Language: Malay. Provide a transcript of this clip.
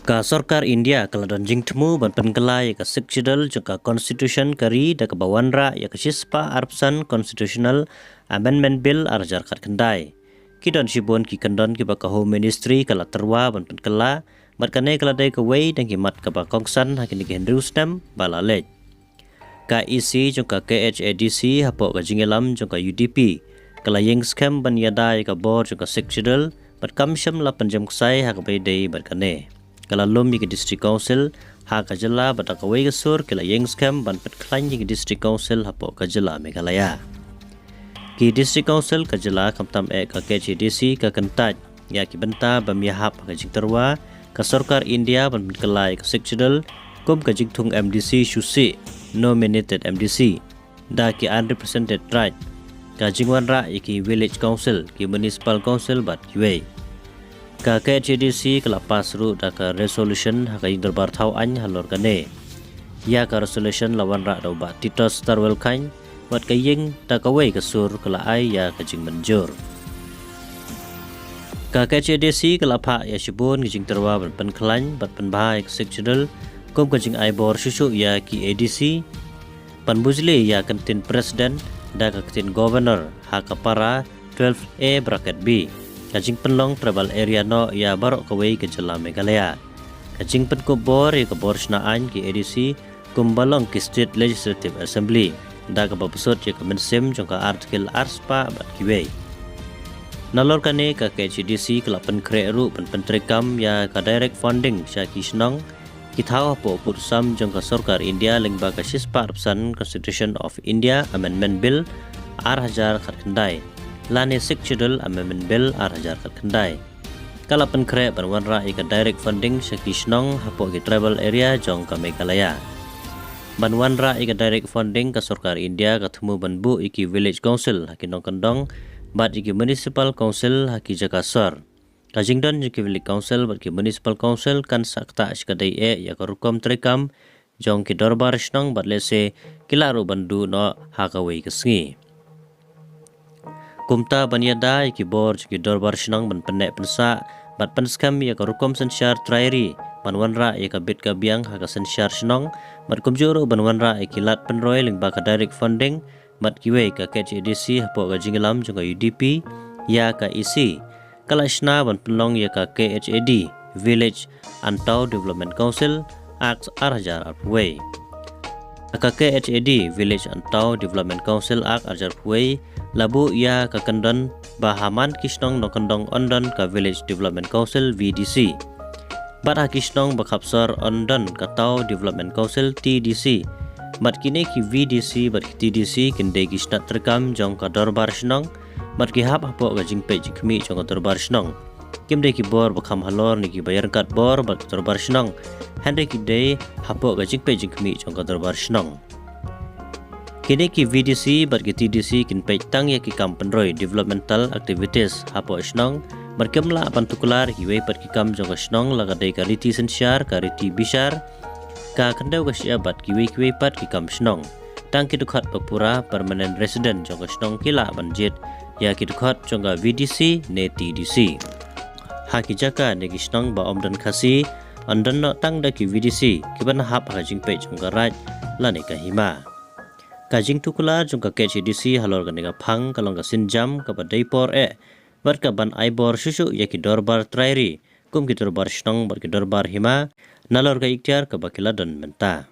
Ka Sarkar India kaladan jingtemu ban Pynkhlaiñ ka sikchidal jangka constitution kari da kabawanra ya kasispa arpsan constitutional amendment bill arjar Khadc. Kidon shibon ki kandon ki baka home ministry kala terwa ban Pynkhlaiñ mat kane kala dai ka wei dan ki mat ka ba kongsan hakini ki hendrustam balalej. Ka EC jangka Khadc hapo ka jingelam jangka UDP kala yeng scam ban yadai ka bor jangka sikchidal bat kamsham la panjam ksai hak bai dai bat kane. Kala lom ke district council ha ka jela bata ka wei gesur kala yeng scam ban Pynkhlaiñ ke district council hapo ka jela Meghalaya. Ki district council ka jela kamtam ka Khadc ka Khadc ya ki benta bamyahap ka jingterwa ka Sarkar India ban Pynkhlaiñ ka sikchidal kum ka jingthung MDC Shusi nominated MDC da ki unrepresented right ka jingwanra ki village council ki municipal council bat kiwei. Ka Khadc kala pasru da ka resolution haka darbar thau an halor kane ya ka resolution lawan ra do ba titos tarwel khañ wat ka yeng da ka wei ka sur kala ai ya ka jing manjur. Ka Khadc kala pha ya shibun ki jing terwa ban Pynkhlaiñ bat panbai ka sikchidal kom ka jing ai bor susu ya ki ADC pan bujli ya kantin president da ka kantin governor haka para 12A bracket B. Kajing penlong tribal area no ya barok kawai ke jela Meghalaya. Kajing pen ko bor ya ke bor snaan ki ADC kumbalong ki state legislative assembly da ka babusot ya ke mensem jongka artikel arspa bat kiwei. Nalor kane ka Khadc kala pen kreru pen pentrekam ya ka direct funding sya ki snong ki thau po pursam jongka Sarkar India lengba ka sispa arpsan Constitution of India Amendment Bill R1000 Khadc. Lani sikchidal amendment bill arjar Khadc. Kala penkre banwanra ika direct funding syakisnong hapo ki tribal area jong ka Meghalaya. Banwanra ika direct funding ka Sarkar India katemu banbu iki village council haki nongkandong bat iki municipal council haki jakasar. Kajingdon iki village council bat ki municipal council kan sakta shkadai ya karukom trekam jong ki dorbar snong bat lese kilaru bandu no hakawai kesngi. Kumta banyada ki bor ki dorbar shnang ban penek pensa bat penskam ya ka rukom sensyar trairi banwanra ya ka bit ka biang ha ka sensyar shnong bat kumjuro banwanra ki lat penroy ling ba ka direct funding bat kiwe ka Khadc hapo ka jingelam jong ka UDP ya ka EC kala shna ban penlong ya ka KHAD village antau development council act arjar apway ka KHAD village antau development council act arjar apway labu ia ka kandon bahaman kisnong no kandong ondon ka village development council VDC bat ha kisnong bakhapsar ondon ka tau development council TDC bat kini ki VDC bat ki TDC kinde kisnat terkam jong ka dorbar snong bat ki hap hapo ka jingpe jikmi jong ka dorbar snong kimde ki bor bakham halor ni ki bayar kat bor bat dorbar snong hande ki de hapo ka jingpe jikmi jong ka dorbar snong. Kini ki VDC bat ki TDC kin peitang ya ki kampenroy developmental activities hapo snong berkemla pantukular hiwe pat ki kam jong snong laga dei ka riti sensyar ka riti bishar ka kandau ka sia bat kiwe pat ki kam snong tang ki dukhat papura permanent resident jong snong kila banjit ya ki dukhat jong VDC ne TDC ha ki jaka ne ki snong ba omdan khasi andan no tang da ki VDC ki ban hap ha jing pe jong ka raj lani ka hima. Kajing tukular jong ka Khadc halor ka nega phang kalong ka sinjam ka badai por bar ka ban aibor susu ya ki dorbar trairi kum ki dorbar snong bar ki dorbar hima nalor ka ikhtiar ka bakila don menta.